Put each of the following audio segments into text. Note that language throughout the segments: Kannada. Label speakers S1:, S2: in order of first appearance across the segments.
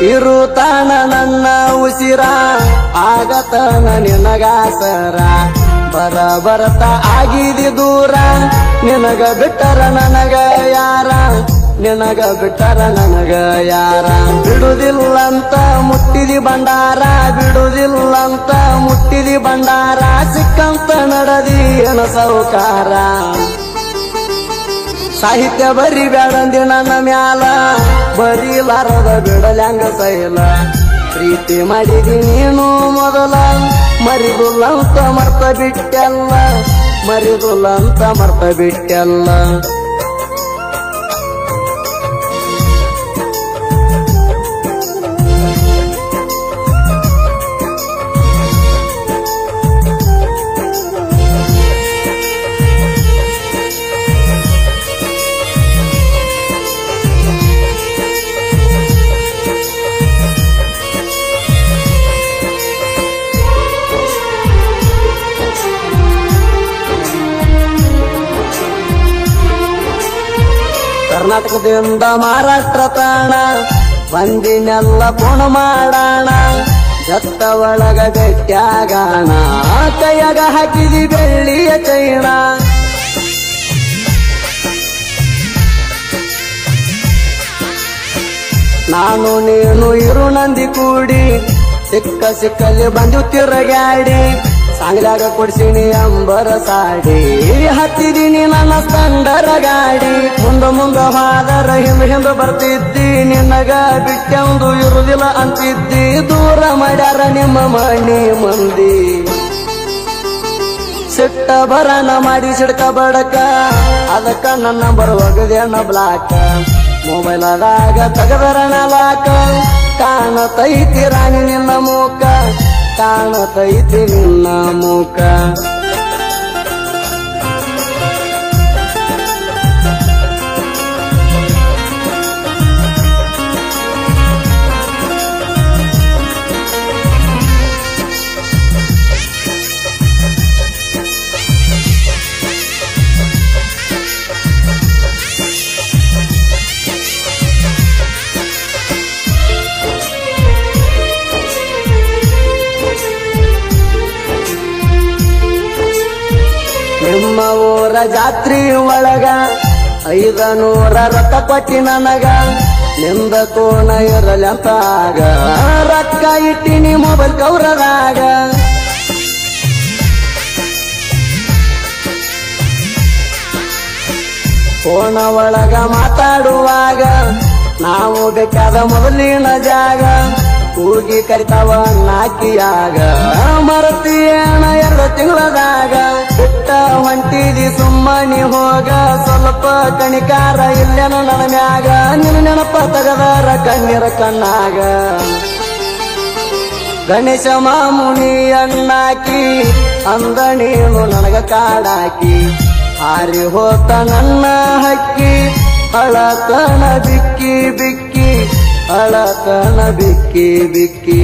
S1: ಇರುತ್ತಾನ ನನ್ನ ಉಸಿರ ಆಗತನ ನಿನಗಾಸರ ಬರ ಬರತ ಆಗಿದಿ ದೂರ ನಿನಗ ಬಿಟ್ಟರ ನನಗ ಯಾರ ನಿನಗ ಬಿಟ್ಟರ ನನಗ ಯಾರ ಬಿಡುದಿಲ್ಲಂತ ಮುಟ್ಟಿದಿ ಬಂಡಾರ ಬಿಡುದಿಲ್ಲಂತ ಮುಟ್ಟಿದಿ ಬಂಡಾರ ಸಿಕ್ಕಂತ ನಡದಿ ಏನ ಸೌಕಾರ ಸಾಹಿತ್ಯ ಬರಿ ಬ್ಯಾಡಂದಿ ನನ್ನ ಮ್ಯಾಲ ಬರೀಲಾರದ ಬಿಡಲ್ಯಾಂಗ ಸೈಲ ಪ್ರೀತಿ ಮಾಡಿದಿ ನೀನು ಮೊದಲ ಮರಿದುಲ್ಲಂತ ಮರ್ತ ಬಿಟ್ಟೆಲ್ಲ ಮರಿದುಲ್ಲಂತ ಮರ್ತ ಬಿಟ್ಟೆಲ್ಲ ಕರ್ನಾಟಕದಿಂದ ಮಹಾರಾಷ್ಟ್ರ ತಾಣ ಬಂದಿನೆಲ್ಲ ಪುಣ ಮಾಡೋಣ ಜತ್ತ ಒಳಗ ಗಟ್ಯಾಗಾಣ ಕೈಯಾಗ ಹಾಕಿದಿ ಬೆಳ್ಳಿಯ ಚೈಣ ನಾನು ನೀನು ಇರು ನಂದಿ ಕೂಡಿ ಸಿಕ್ಕ ಸಿಕ್ಕಲ್ಲಿ ಬಂದು ತಿರುಗಾಡಿ ಸಾಂಗ್ಲಾಗ ಕೊಡ್ಸಿನಿ ಅಂಬರ ಸಾಡಿ ಹತ್ತಿದೀನಿ ನನ್ನ ಸ್ಪಂಡರ ಗಾಡಿ ಮುಂದ ಹಾದರ ಹಿಂದ ಬರ್ತಿದ್ದಿ ನಿನಗ ಬಿಟ್ಟೆಂದು ಇರುದಿಲ್ಲ ಅಂತಿದ್ದಿ ದೂರ ಮಾಡ್ಯಾರ ನಿಮ್ಮ ಮಣಿ ಮಂದಿ ಸಿಟ್ಟ ಬರನ ಮಾಡಿ ಸಿಡ್ಕ ಬಡಕ ಅದಕ್ಕ ನನ್ನ ಬರುವಾಗದೇನ ಬ್ಲಾಕ್ ಮೊಬೈಲದಾಗ ತಗದರನ ಲಾಕ ಕಾಣತೈತಿ ರಾಣಿ ನಿನ್ನ ಮೂಕ ಕಾಣತೈತಿ ನಿನ್ನ ಮೂಕ ನಿಮ್ಮ ಊರ ಜಾತ್ರಿ ಒಳಗ 500 ರೊಕ್ಕ ಕೊಟ್ಟಿ ನನಗ ನಿಂದ ಕೋಣ ಇರಲಿ ಅಂತಾಗ ರೊಕ್ಕ ಇಟ್ಟಿನಿ ಮೊಬೈಲ್ ಕೌರದಾಗ ಕೋಣ ಒಳಗ ಮಾತಾಡುವಾಗ ನಾವು ಬೇಕಾದ ಮೊದಲಿನ ಜಾಗ ಕೂಗಿ ಕರಿತಾವ ನಾಕಿಯಾಗ ಮರತಿಯೇಣ 2 ತಿಂಗಳದಾಗ ಬಿಟ್ಟ ಹೊಂಟಿದಿ ಸುಮ್ಮನಿ ಹೋಗ ಸ್ವಲ್ಪ ಕಣಿಕಾರ ಇಲ್ಲೇನ ನನ್ನ ಮ್ಯಾಗ ನಿನ್ನ ನೆನಪ ತಗದಾರ ಕಣ್ಣೀರ ಕಣ್ಣಾಗ ಗಣೇಶ ಮಾಮುನಿ ಅಣ್ಣಾಕಿ ಅಂದ ನೀನು ನನಗ ಕಾಡಾಕಿ ಹಾರಿ ಹೋತ ನನ್ನ ಹಕ್ಕಿ ಅಳತನ ಬಿಕ್ಕಿ ಬಿಕ್ಕಿ ಅಳತನ ಬಿಕ್ಕಿ ಬಿಕ್ಕಿ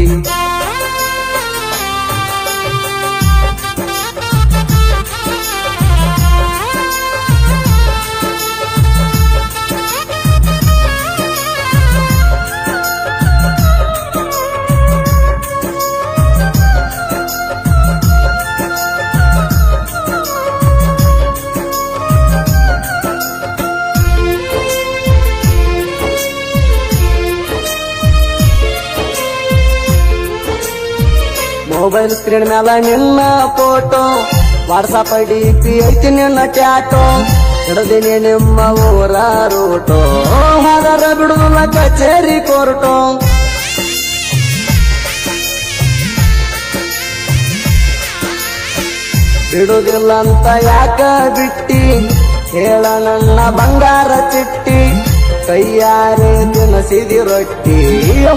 S1: ಮೊಬೈಲ್ ಸ್ಕ್ರೀನ್ ಮ್ಯಾಲ ನಿನ್ನ ಫೋಟೋ ವಾಟ್ಸಪ್ DP ಐತಿ ನಿನ್ನ ಟ್ಯಾಟೋ ಹಿಡದಿನಿ ನಿಮ್ಮ ಊರ ರೂಟೋ ಹಾದರ ಬಿಡುದಿಲ್ಲ ಕಚೇರಿ ಕೋರ್ಟೋ ಬಿಡುದಿಲ್ಲ ಅಂತ ಯಾಕ ಬಿಟ್ಟಿ ಹೇಳ ನನ್ನ ಬಂಗಾರ ಚಿಟ್ಟಿ ಕೈಯಾರೆ ತಿನಸಿದಿ ರೊಟ್ಟಿ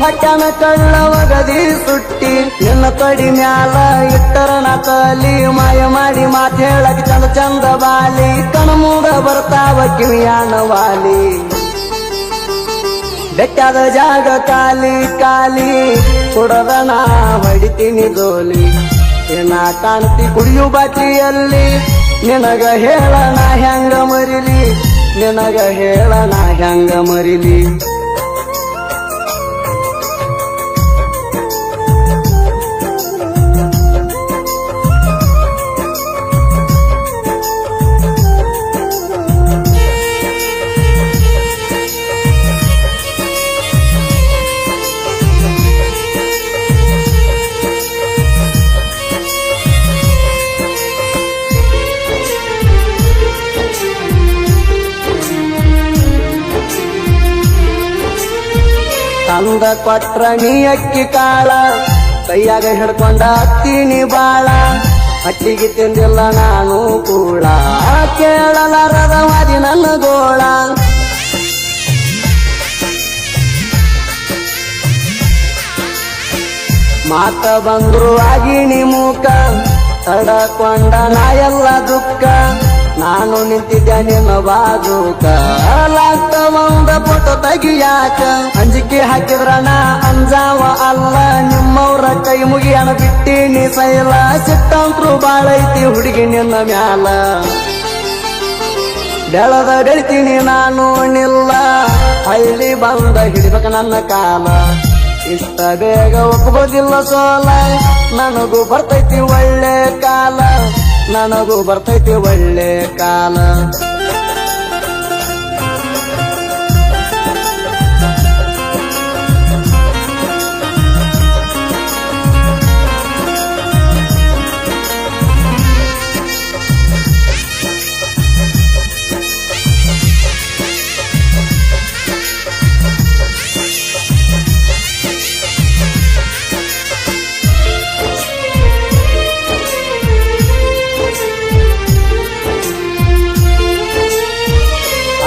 S1: ಹೊಟ್ಟನ ಕಳ್ಳವಗದಿ ಸುಟ್ಟಿ ನಿನ್ನ ಕಡಿ ಮ್ಯಾಲ ಇಟ್ಟರ ನಕಲಿ ಮಾಯ ಮಾಡಿ ಮಾತು ಹೇಳಕ್ ಚಂದ ಚಂದ ಬಾಲಿ ಕಣ್ಮೂಡ ಬರ್ತಾವ ಕಿವಿಯಾನ ವಾಲಿ ಬೆಟ್ಟದ ಜಾಗ ಖಾಲಿ ಖಾಲಿ ಕುಡದ ನಾ ಹೊಡಿತೀನಿ ಗೋಲಿ ಏನ ಕಾಣ್ತಿ ಕುಡಿಯು ಬಾಚಿಯಲ್ಲಿ ನಿನಗ ಹೇಳಣ ಹೆಂಗ ಮರಿಲಿ ನಿನಗ ಹೇಳಣ ಹೆಂಗ ಮರಿಲಿ ತಂದ ಕೊಟ್ರ ನೀ ಅಕ್ಕಿ ಕಾಳ ಕೈಯಾಗ ಹಿಡ್ಕೊಂಡ ಹತ್ತೀನಿ ಬಾಳ ಹಟ್ಟಿಗೆ ತಿಂದಿಲ್ಲ ನಾನು ಕೂಡ ಕೇಳಲಾರದ ವಾದಿ ನನ್ನ ಗೋಳ ಮಾತ ಬಂದ್ರು ಆಗಿನಿ ಮೂಕ ತಡಕೊಂಡ ನಾ ಎಲ್ಲ ದುಃಖ ನಾನು ನಿಂತಿದ್ದೆ ನಿನ್ನ ಬಾಜೂಕ ಲಾಕ್ತ ಒಂದ ಫೋಟೋ ತೆಗಿಯಾಕ ಅಂಜಿಕೆ ಹಾಕಿದ್ರ ನಾ ಅಂಜಾವ ಅಲ್ಲ ನಿಮ್ಮವ್ರ ಕೈ ಮುಗಿಯಣ ಬಿಟ್ಟಿನಿ ಸೈಲ ಸಿಟ್ಟಂತ್ರು ಬಾಳೈತಿ ಹುಡುಗಿ ನಿನ್ನ ಮ್ಯಾಲ ಬೆಳದ ಬೆಳಿತೀನಿ ನಾನು ನಿಲ್ಲ ಹಳ್ಳಿ ಬಂದ ಹಿಡಿಬೇಕ ನನ್ನ ಕಾಲ ಇಷ್ಟ ಬೇಗ ಒಪ್ಪಬೋದಿಲ್ಲ ಸೋಲ ನನಗೂ ಬರ್ತೈತಿ ಒಳ್ಳೆ ಕಾಲ ನನಗೂ ಬರ್ತೈತಿ ಒಳ್ಳೆ ಕಾಲ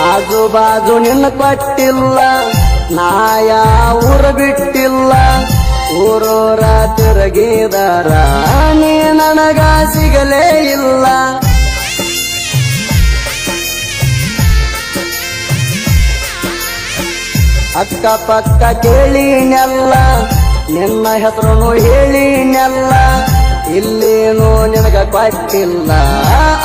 S1: ಆಜು ಬಾಜು ನಿನ್ನ ಕೊಟ್ಟಿಲ್ಲ ನಾಯ ಊರ ಬಿಟ್ಟಿಲ್ಲ ಊರೂರ ತಿರುಗಿದರ ನೀ ನನಗ ಸಿಗಲೇ ಇಲ್ಲ ಅಕ್ಕ ಪಕ್ಕ ಕೇಳಿನೆಲ್ಲ ನಿನ್ನ ಹೆಸರು ಹೇಳಿನೆಲ್ಲ ಇಲ್ಲೇನು ನಿನಗ ಕೊಟ್ಟಿಲ್ಲ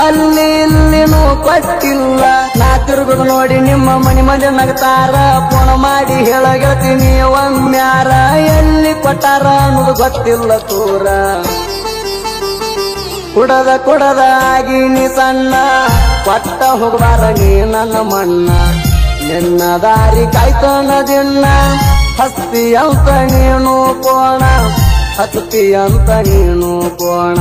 S1: ಅಲ್ಲಿ ಇಲ್ಲಿನೂ ಕೊಟ್ಟಿಲ್ಲ ನಾ ತಿರುಗುದು ನೋಡಿ ನಿಮ್ಮ ಮನಿ ಮಂದಿ ನಗತಾರ ಫೋನ್ ಮಾಡಿ ಹೇಳಗತೀನಿ ಒಮ್ಮ್ಯಾರ ಎಲ್ಲಿ ಕೊಟ್ಟಾರ ಅನ್ನೋದು ಗೊತ್ತಿಲ್ಲ ತೂರ ಕುಡದ ಆಗಿ ನೀ ಸಣ್ಣ ಕೊಟ್ಟ ಹೋಗಬಾರ ನೀ ನನ್ನ ಮಣ್ಣ ನಿನ್ನ ದಾರಿ ಕಾಯ್ತನದಿನ್ನ ಹಸ್ತಿ ಅಂತ ನೀನು ಕೋಣ ಹತ್ತಿ ಅಂತ ನೀನು ಕೋಣ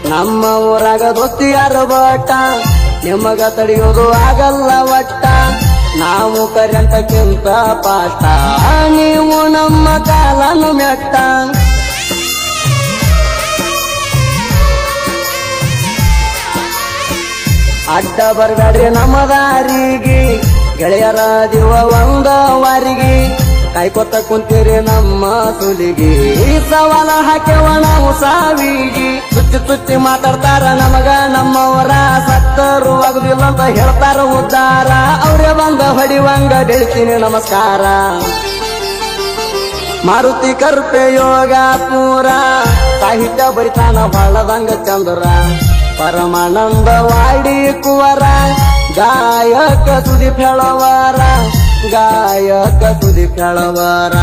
S1: ನಮ್ಮ ಊರಾಗ ದೋಸ್ತಿಯಾರ ಬಟ್ಟ ನಿಮಗ ತಡೆಯೋದು ಆಗಲ್ಲ ಒಟ್ಟ ನಾವು ಕರೆಂಟಕ್ಕಿಂತ ಪಾಠ ನೀವು ನಮ್ಮ ಕಾಲನು ಮೆಟ್ಟ ಅಡ್ಡ ಬರ್ಬೇಡ್ರಿ ನಮ್ಮ ದಾರಿಗೆ ಗೆಳೆಯರ ದಿವ ಒಂದ ವಾರಿಗೆ ಕಾಯ್ಕೊತ ಕುಂತೀರಿ ನಮ್ಮ ಸುಲಿಗಿ ಸವಾಲ ಹಾಕ್ಯವ ನಾವು ಸಾವಿಗಿ ಚುಚ್ಚಿ ಮಾತಾಡ್ತಾರ ನಮಗ ನಮ್ಮವರ ಸತ್ತರು ಆಗುದಿಲ್ಲ ಅಂತ ಹೇಳ್ತಾರ ಉದ್ದಾರ ಅವ್ರೇ ಬಂದ ಹೊಡಿವಂಗ ಬೆಳಿತೀನಿ ನಮಸ್ಕಾರ ಮಾರುತಿ ಕರ್ಪೆ ಯೋಗ ಪೂರ ಸಾಹಿತ್ಯ ಬರಿತಾನ ಹೊಳದಂಗ ಚಂದ್ರ ಪರಮಾನಂದ ವಾಡಿ ಕುವರ ಗಾಯಕ ಸುದೀಪ್ ಹೇಳವರ ಗಾಯಕ ಸುದೀಪ್ ಹೇಳವರ